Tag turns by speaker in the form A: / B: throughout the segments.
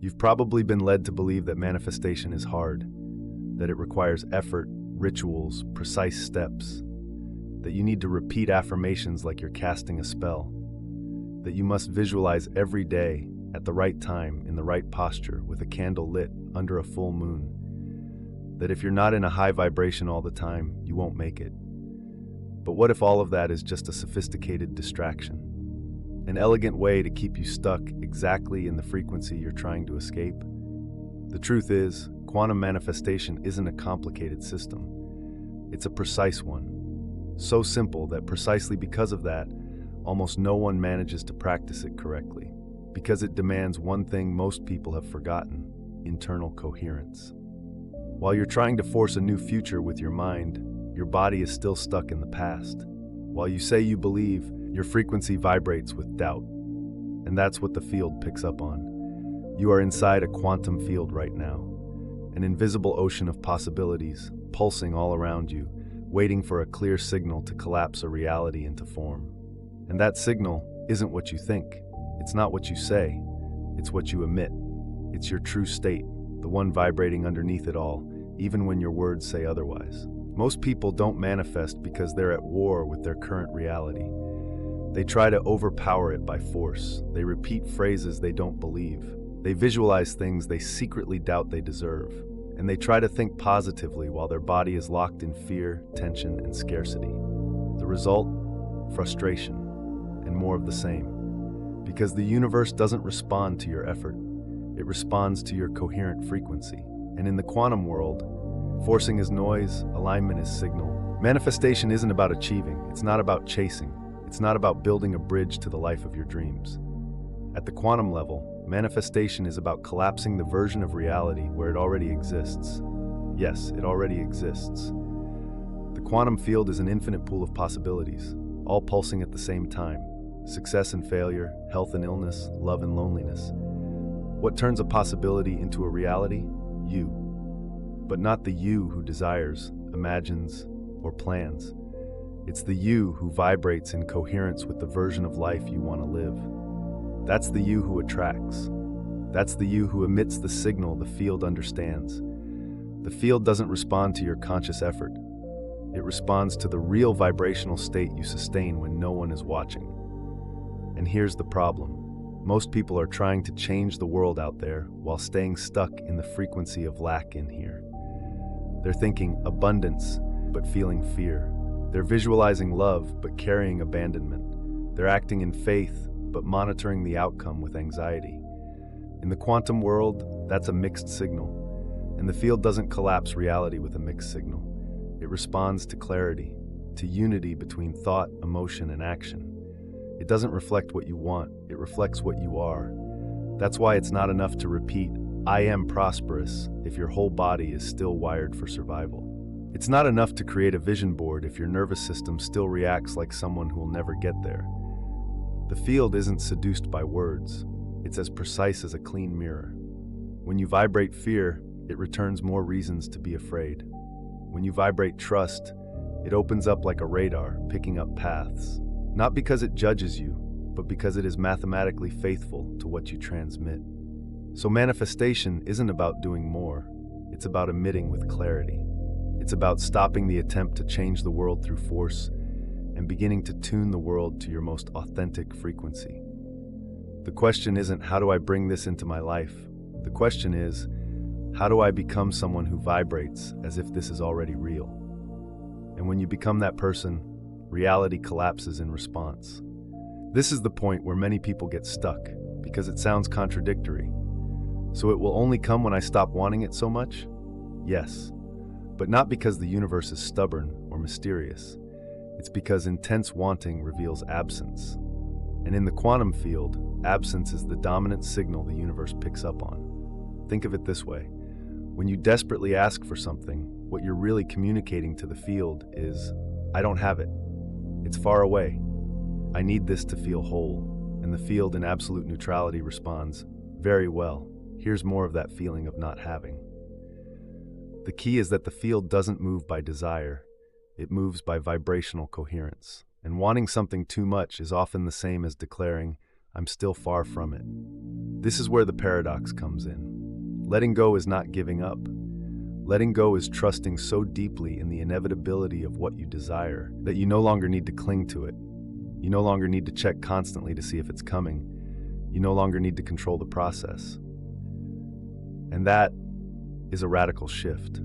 A: You've probably been led to believe that manifestation is hard, that it requires effort, rituals, precise steps, that you need to repeat affirmations like you're casting a spell, that you must visualize every day at the right time, in the right posture, with a candle lit under a full moon, that if you're not in a high vibration all the time, you won't make it. But what if all of that is just a sophisticated distraction? An elegant way to keep you stuck exactly in the frequency you're trying to escape? The truth is, quantum manifestation isn't a complicated system. It's a precise one. So simple that precisely because of that, almost no one manages to practice it correctly. Because it demands one thing most people have forgotten: internal coherence. While you're trying to force a new future with your mind, your body is still stuck in the past. While you say you believe, your frequency vibrates with doubt. And that's what the field picks up on. You are inside a quantum field right now, an invisible ocean of possibilities, pulsing all around you, waiting for a clear signal to collapse a reality into form. And that signal isn't what you think. It's not what you say. It's what you emit. It's your true state, the one vibrating underneath it all, even when your words say otherwise. Most people don't manifest because they're at war with their current reality. They try to overpower it by force. They repeat phrases they don't believe. They visualize things they secretly doubt they deserve. And they try to think positively while their body is locked in fear, tension, and scarcity. The result? Frustration, and more of the same. Because the universe doesn't respond to your effort. It responds to your coherent frequency. And in the quantum world, forcing is noise, alignment is signal. Manifestation isn't about achieving. It's not about chasing. It's not about building a bridge to the life of your dreams. At the quantum level, manifestation is about collapsing the version of reality where it already exists. Yes, it already exists. The quantum field is an infinite pool of possibilities, all pulsing at the same time. Success and failure, health and illness, love and loneliness. What turns a possibility into a reality? You. But not the you who desires, imagines, or plans. It's the you who vibrates in coherence with the version of life you want to live. That's the you who attracts. That's the you who emits the signal the field understands. The field doesn't respond to your conscious effort. It responds to the real vibrational state you sustain when no one is watching. And here's the problem. Most people are trying to change the world out there while staying stuck in the frequency of lack in here. They're thinking abundance, but feeling fear. They're visualizing love, but carrying abandonment. They're acting in faith, but monitoring the outcome with anxiety. In the quantum world, that's a mixed signal. And the field doesn't collapse reality with a mixed signal. It responds to clarity, to unity between thought, emotion, and action. It doesn't reflect what you want, it reflects what you are. That's why it's not enough to repeat, "I am prosperous," if your whole body is still wired for survival. It's not enough to create a vision board if your nervous system still reacts like someone who will never get there. The field isn't seduced by words. It's as precise as a clean mirror. When you vibrate fear, it returns more reasons to be afraid. When you vibrate trust, it opens up like a radar, picking up paths. Not because it judges you, but because it is mathematically faithful to what you transmit. So manifestation isn't about doing more. It's about emitting with clarity. It's about stopping the attempt to change the world through force and beginning to tune the world to your most authentic frequency. The question isn't, how do I bring this into my life? The question is, how do I become someone who vibrates as if this is already real? And when you become that person, reality collapses in response. This is the point where many people get stuck, because it sounds contradictory. So it will only come when I stop wanting it so much? Yes. But not because the universe is stubborn or mysterious. It's because intense wanting reveals absence. And in the quantum field, absence is the dominant signal the universe picks up on. Think of it this way. When you desperately ask for something, what you're really communicating to the field is, "I don't have it. It's far away. I need this to feel whole." And the field in absolute neutrality responds, "Very well. Here's more of that feeling of not having." The key is that the field doesn't move by desire. It moves by vibrational coherence. And wanting something too much is often the same as declaring, "I'm still far from it." This is where the paradox comes in. Letting go is not giving up. Letting go is trusting so deeply in the inevitability of what you desire that you no longer need to cling to it. You no longer need to check constantly to see if it's coming. You no longer need to control the process. And that is a radical shift.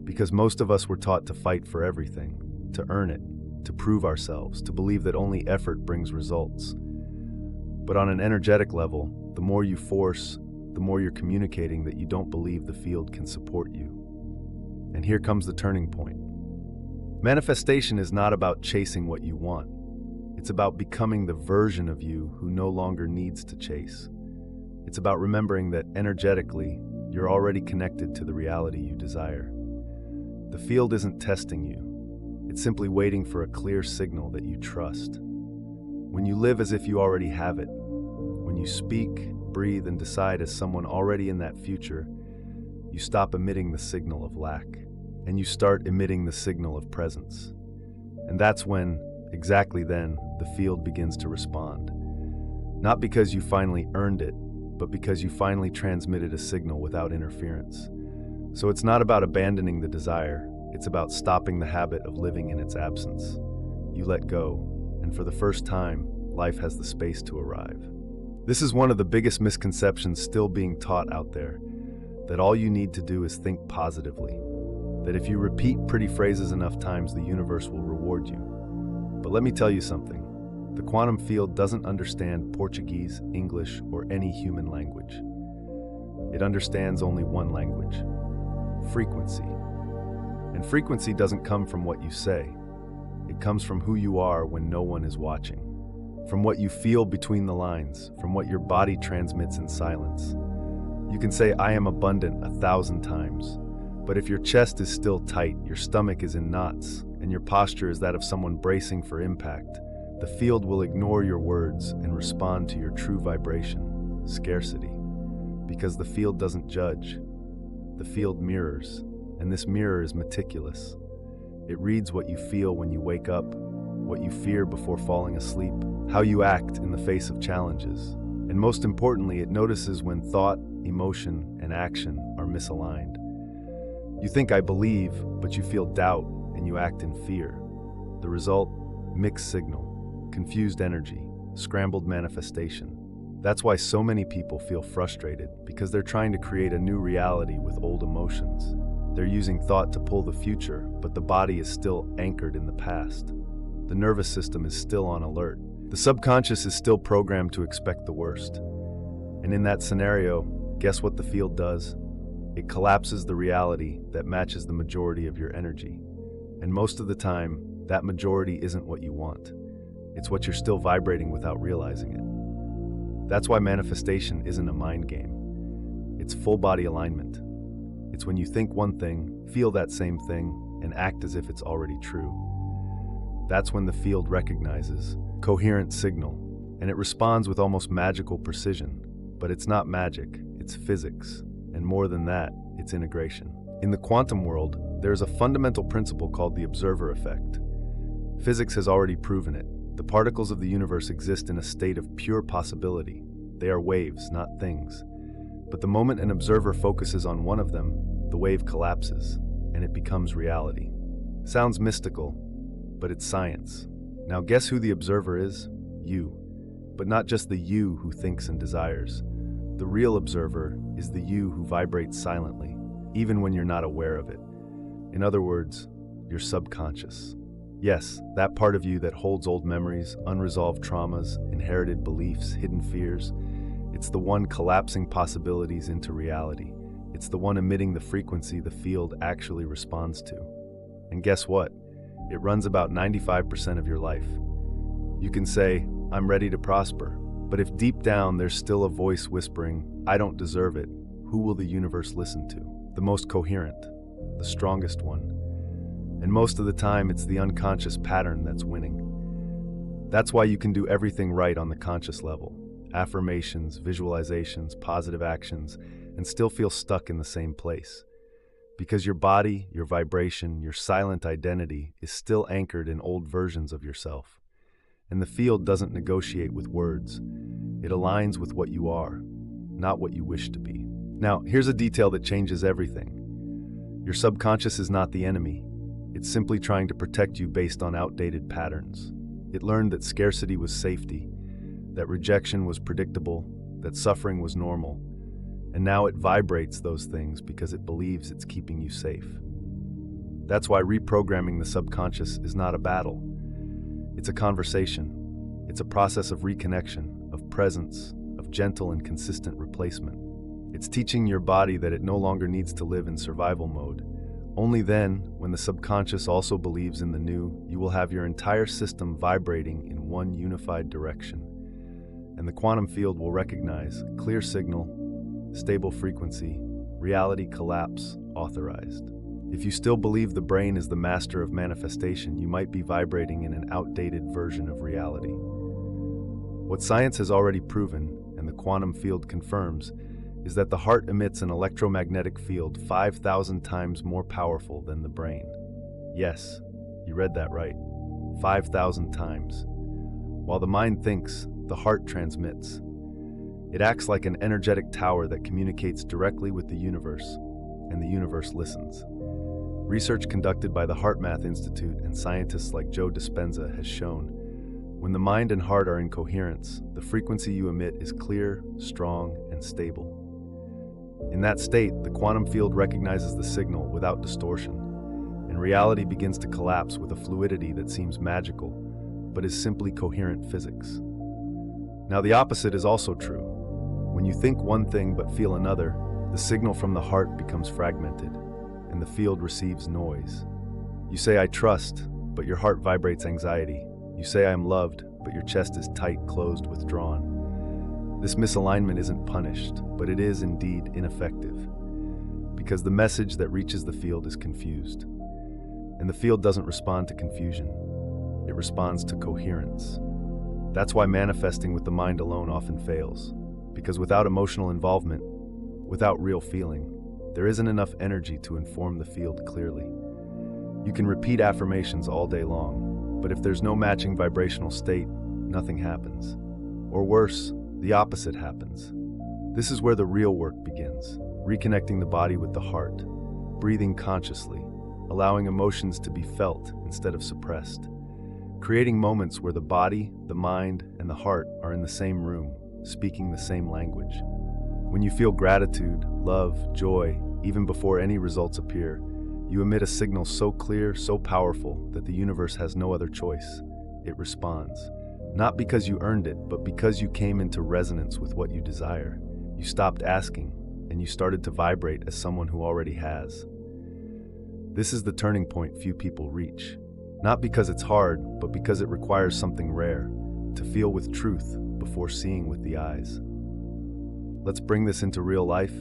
A: Because most of us were taught to fight for everything, to earn it, to prove ourselves, to believe that only effort brings results. But on an energetic level, the more you force, the more you're communicating that you don't believe the field can support you. And here comes the turning point. Manifestation is not about chasing what you want. It's about becoming the version of you who no longer needs to chase. It's about remembering that energetically, you're already connected to the reality you desire. The field isn't testing you. It's simply waiting for a clear signal that you trust. When you live as if you already have it, when you speak, breathe, and decide as someone already in that future, you stop emitting the signal of lack, and you start emitting the signal of presence. And that's when, exactly then, the field begins to respond. Not because you finally earned it, but because you finally transmitted a signal without interference. So it's not about abandoning the desire, it's about stopping the habit of living in its absence. You let go, and for the first time, life has the space to arrive. This is one of the biggest misconceptions still being taught out there, that all you need to do is think positively, that if you repeat pretty phrases enough times, the universe will reward you. But let me tell you something. The quantum field doesn't understand Portuguese, English, or any human language. It understands only one language: frequency. And frequency doesn't come from what you say. It comes from who you are when no one is watching, from what you feel between the lines, from what your body transmits in silence. You can say, "I am abundant" 1,000 times, but if your chest is still tight, your stomach is in knots, and your posture is that of someone bracing for impact, the field will ignore your words and respond to your true vibration, scarcity. Because the field doesn't judge. The field mirrors, and this mirror is meticulous. It reads what you feel when you wake up, what you fear before falling asleep, how you act in the face of challenges. And most importantly, it notices when thought, emotion, and action are misaligned. You think "I believe," but you feel doubt and you act in fear. The result? Mixed signal. Confused energy, scrambled manifestation. That's why so many people feel frustrated, because they're trying to create a new reality with old emotions. They're using thought to pull the future, but the body is still anchored in the past. The nervous system is still on alert. The subconscious is still programmed to expect the worst. And in that scenario, guess what the field does? It collapses the reality that matches the majority of your energy. And most of the time, that majority isn't what you want. It's what you're still vibrating without realizing it. That's why manifestation isn't a mind game. It's full body alignment. It's when you think one thing, feel that same thing, and act as if it's already true. That's when the field recognizes coherent signal, and it responds with almost magical precision. But it's not magic, it's physics. And more than that, it's integration. In the quantum world, there's a fundamental principle called the observer effect. Physics has already proven it. The particles of the universe exist in a state of pure possibility. They are waves, not things. But the moment an observer focuses on one of them, the wave collapses, and it becomes reality. Sounds mystical, but it's science. Now guess who the observer is? You. But not just the you who thinks and desires. The real observer is the you who vibrates silently, even when you're not aware of it. In other words, your subconscious. Yes, that part of you that holds old memories, unresolved traumas, inherited beliefs, hidden fears. It's the one collapsing possibilities into reality. It's the one emitting the frequency the field actually responds to. And guess what? It runs about 95% of your life. You can say, "I'm ready to prosper," but if deep down there's still a voice whispering, "I don't deserve it," who will the universe listen to? The most coherent, the strongest one. And most of the time, it's the unconscious pattern that's winning. That's why you can do everything right on the conscious level. Affirmations, visualizations, positive actions, and still feel stuck in the same place. Because your body, your vibration, your silent identity is still anchored in old versions of yourself. And the field doesn't negotiate with words. It aligns with what you are. not what you wish to be. Now, here's a detail that changes everything. Your subconscious is not the enemy. It's simply trying to protect you based on outdated patterns. It learned that scarcity was safety, that rejection was predictable, that suffering was normal, and now it vibrates those things because it believes it's keeping you safe. That's why reprogramming the subconscious is not a battle. It's a conversation. It's a process of reconnection, of presence, of gentle and consistent replacement. It's teaching your body that it no longer needs to live in survival mode. Only then, when the subconscious also believes in the new, you will have your entire system vibrating in one unified direction. And the quantum field will recognize clear signal, stable frequency, reality collapse, authorized. If you still believe the brain is the master of manifestation, you might be vibrating in an outdated version of reality. What science has already proven, and the quantum field confirms, is that the heart emits an electromagnetic field 5,000 times more powerful than the brain. Yes, you read that right. 5,000 times. While the mind thinks, the heart transmits. It acts like an energetic tower that communicates directly with the universe, and the universe listens. Research conducted by the HeartMath Institute and scientists like Joe Dispenza has shown, when the mind and heart are in coherence, the frequency you emit is clear, strong, and stable. In that state, the quantum field recognizes the signal without distortion, and reality begins to collapse with a fluidity that seems magical, but is simply coherent physics. Now, the opposite is also true. When you think one thing but feel another, the signal from the heart becomes fragmented, and the field receives noise. You say, "I trust," but your heart vibrates anxiety. You say, "I am loved," but your chest is tight, closed, withdrawn. This misalignment isn't punished, but it is indeed ineffective, because the message that reaches the field is confused. And the field doesn't respond to confusion. It responds to coherence. That's why manifesting with the mind alone often fails, because without emotional involvement, without real feeling, there isn't enough energy to inform the field clearly. You can repeat affirmations all day long, but if there's no matching vibrational state, nothing happens. Or worse, the opposite happens. This is where the real work begins, reconnecting the body with the heart, breathing consciously, allowing emotions to be felt instead of suppressed, creating moments where the body, the mind, and the heart are in the same room, speaking the same language. When you feel gratitude, love, joy, even before any results appear, you emit a signal so clear, so powerful, that the universe has no other choice. It responds. Not because you earned it, but because you came into resonance with what you desire. You stopped asking, and you started to vibrate as someone who already has. This is the turning point few people reach. Not because it's hard, but because it requires something rare, to feel with truth before seeing with the eyes. Let's bring this into real life.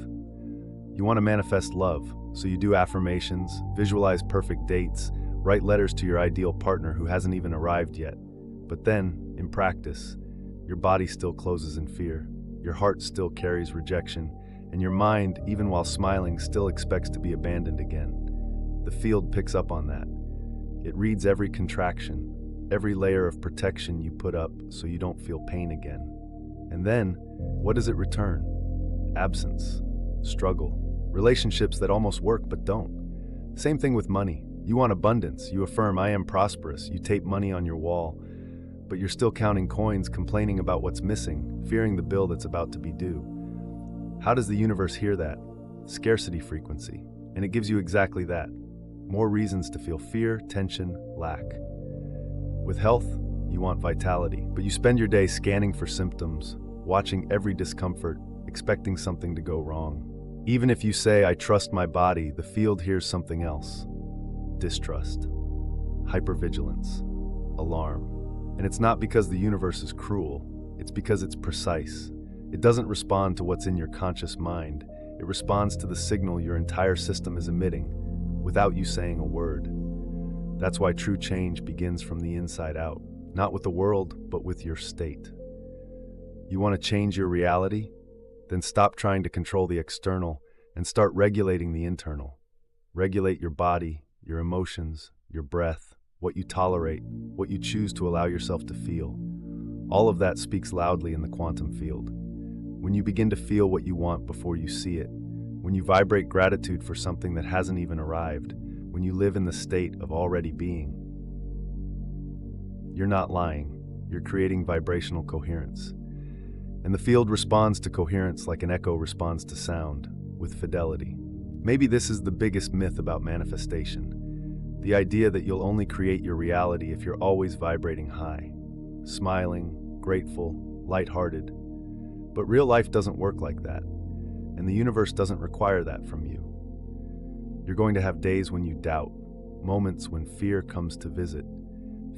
A: You want to manifest love, so you do affirmations, visualize perfect dates, write letters to your ideal partner who hasn't even arrived yet. But then, in practice, your body still closes in fear, your heart still carries rejection, and your mind, even while smiling, still expects to be abandoned again. The field picks up on that. It reads every contraction, every layer of protection you put up so you don't feel pain again. And then, what does it return? Absence, struggle, relationships that almost work but don't. Same thing with money. You want abundance, you affirm, "I am prosperous," you tape money on your wall, but you're still counting coins, complaining about what's missing, fearing the bill that's about to be due. How does the universe hear that? Scarcity frequency. And it gives you exactly that. More reasons to feel fear, tension, lack. With health, you want vitality, but you spend your day scanning for symptoms, watching every discomfort, expecting something to go wrong. Even if you say, "I trust my body," the field hears something else. Distrust, hypervigilance, alarm. And it's not because the universe is cruel, it's because it's precise. It doesn't respond to what's in your conscious mind. It responds to the signal your entire system is emitting, without you saying a word. That's why true change begins from the inside out, not with the world, but with your state. You want to change your reality? Then stop trying to control the external and start regulating the internal. Regulate your body, your emotions, your breath, what you tolerate, what you choose to allow yourself to feel. All of that speaks loudly in the quantum field. when you begin to feel what you want before you see it, when you vibrate gratitude for something that hasn't even arrived, when you live in the state of already being. You're not lying. You're creating vibrational coherence. And the field responds to coherence like an echo responds to sound, with fidelity. Maybe this is the biggest myth about manifestation. The idea that you'll only create your reality if you're always vibrating high, smiling, grateful, lighthearted. But real life doesn't work like that, and the universe doesn't require that from you. You're going to have days when you doubt, moments when fear comes to visit,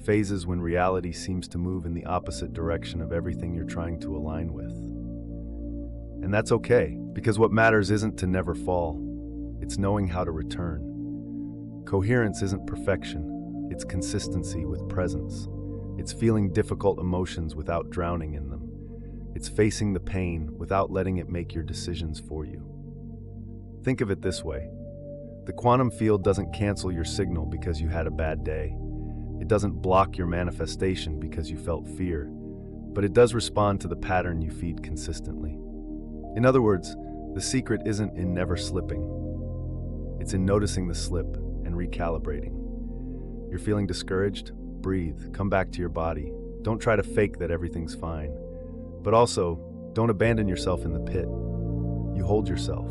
A: phases when reality seems to move in the opposite direction of everything you're trying to align with. And that's okay, because what matters isn't to never fall, it's knowing how to return. Coherence isn't perfection, it's consistency with presence. It's feeling difficult emotions without drowning in them. It's facing the pain without letting it make your decisions for you. Think of it this way. The quantum field doesn't cancel your signal because you had a bad day. It doesn't block your manifestation because you felt fear, but it does respond to the pattern you feed consistently. In other words, the secret isn't in never slipping. It's in noticing the slip and recalibrating. You're feeling discouraged? Breathe, come back to your body. Don't try to fake that everything's fine. But also, don't abandon yourself in the pit. You hold yourself,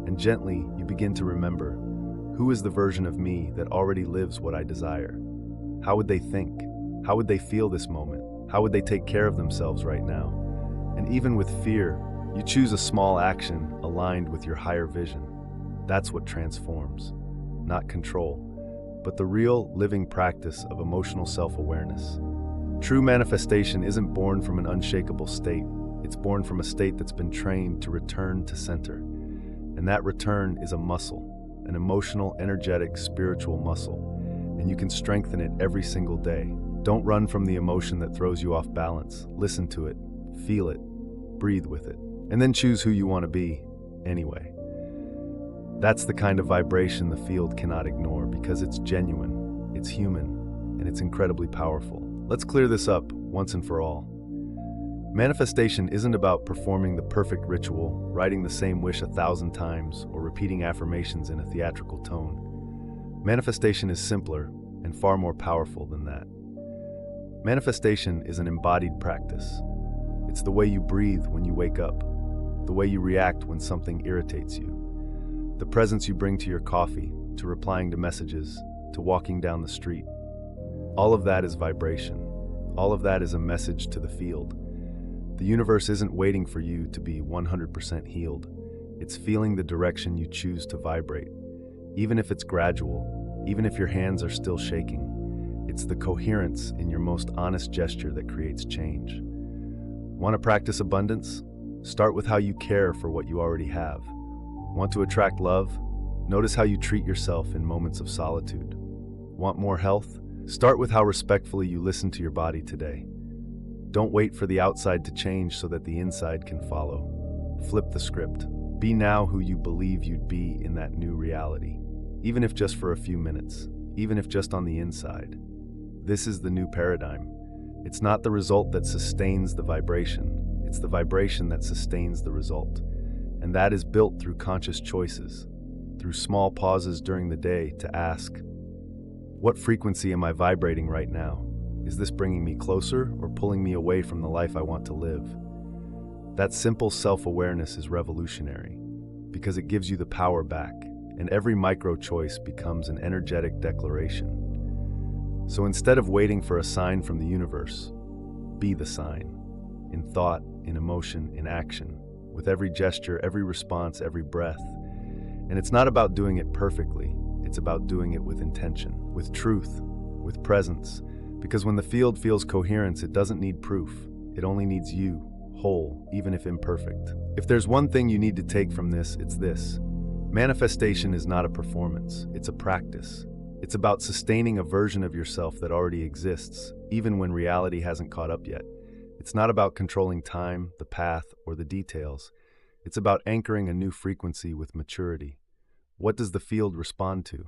A: and gently you begin to remember, who is the version of me that already lives what I desire? How would they think? How would they feel this moment? How would they take care of themselves right now? And even with fear, you choose a small action aligned with your higher vision. That's what transforms. Not control, but the real, living practice of emotional self-awareness. True manifestation isn't born from an unshakable state. It's born from a state that's been trained to return to center. And that return is a muscle, an emotional, energetic, spiritual muscle. And you can strengthen it every single day. Don't run from the emotion that throws you off balance. Listen to it, feel it, breathe with it, and then choose who you want to be anyway. That's the kind of vibration the field cannot ignore because it's genuine, it's human, and it's incredibly powerful. Let's clear this up once and for all. Manifestation isn't about performing the perfect ritual, writing the same wish 1,000 times, or repeating affirmations in a theatrical tone. Manifestation is simpler and far more powerful than that. Manifestation is an embodied practice. It's the way you breathe when you wake up, the way you react when something irritates you, the presence you bring to your coffee, to replying to messages, to walking down the street. All of that is vibration. All of that is a message to the field. The universe isn't waiting for you to be 100% healed. It's feeling the direction you choose to vibrate. Even if it's gradual, even if your hands are still shaking, it's the coherence in your most honest gesture that creates change. Want to practice abundance? Start with how you care for what you already have. Want to attract love? Notice how you treat yourself in moments of solitude. Want more health? Start with how respectfully you listen to your body today. Don't wait for the outside to change so that the inside can follow. Flip the script. Be now who you believe you'd be in that new reality, even if just for a few minutes, even if just on the inside. This is the new paradigm. It's not the result that sustains the vibration. It's the vibration that sustains the result. And that is built through conscious choices, through small pauses during the day to ask, what frequency am I vibrating right now? Is this bringing me closer or pulling me away from the life I want to live? That simple self-awareness is revolutionary because it gives you the power back, and every micro choice becomes an energetic declaration. So instead of waiting for a sign from the universe, be the sign, in thought, in emotion, in action, with every gesture, every response, every breath. And it's not about doing it perfectly, it's about doing it with intention, with truth, with presence. Because when the field feels coherence, it doesn't need proof. It only needs you, whole, even if imperfect. If there's one thing you need to take from this, it's this. Manifestation is not a performance, it's a practice. It's about sustaining a version of yourself that already exists, even when reality hasn't caught up yet. It's not about controlling time, the path, or the details. It's about anchoring a new frequency with maturity. What does the field respond to?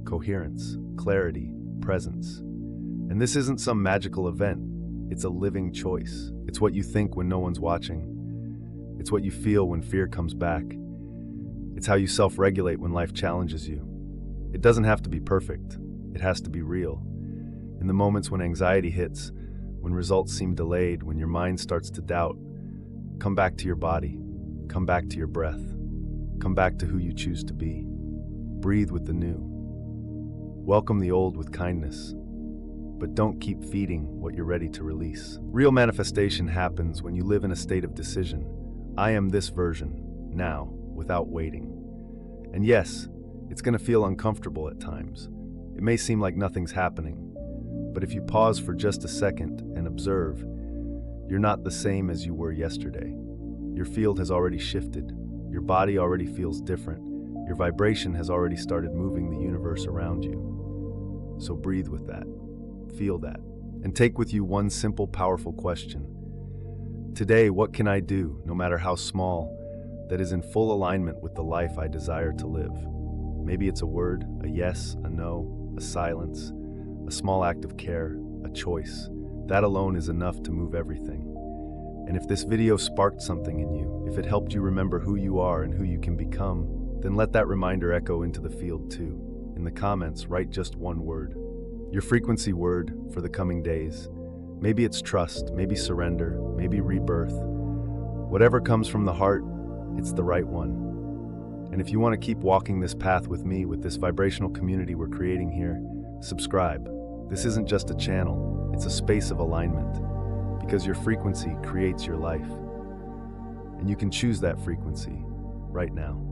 A: Coherence, clarity, presence. And this isn't some magical event. It's a living choice. It's what you think when no one's watching. It's what you feel when fear comes back. It's how you self-regulate when life challenges you. It doesn't have to be perfect. It has to be real. In the moments when anxiety hits, when results seem delayed, when your mind starts to doubt, come back to your body. Come back to your breath. Come back to who you choose to be. Breathe with the new. Welcome the old with kindness. But don't keep feeding what you're ready to release. Real manifestation happens when you live in a state of decision. I am this version, now, without waiting. And yes, it's going to feel uncomfortable at times. It may seem like nothing's happening. But if you pause for just a second and observe, you're not the same as you were yesterday. Your field has already shifted. Your body already feels different. Your vibration has already started moving the universe around you. So breathe with that. Feel that. And take with you one simple, powerful question. Today, what can I do, no matter how small, that is in full alignment with the life I desire to live? Maybe it's a word, a yes, a no, a silence, a small act of care, a choice. That alone is enough to move everything. And if this video sparked something in you, if it helped you remember who you are and who you can become, then let that reminder echo into the field too. In the comments, write just one word. Your frequency word for the coming days. Maybe it's trust, maybe surrender, maybe rebirth. Whatever comes from the heart, it's the right one. And if you want to keep walking this path with me, with this vibrational community we're creating here, subscribe. This isn't just a channel, it's a space of alignment. Because your frequency creates your life. And you can choose that frequency right now.